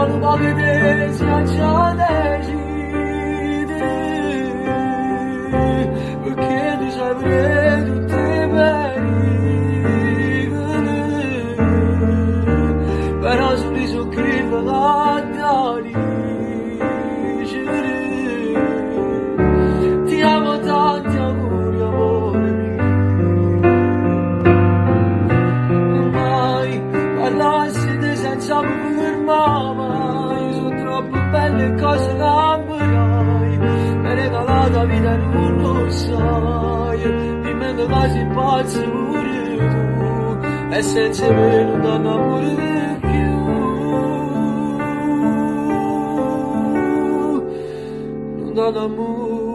solo ma che si acciadecidere, perché tu sai pure tutti i pericoli, però sorriso che fa la ti amo tanti auguri amore mio, mai parlassi di senza fermare mai, sono troppo belle cose che amerai, mi hai regalato la vita e non lo sai, dimmi che sei pazzo pure tu, e senza me non ti innamori più, non ti innamori.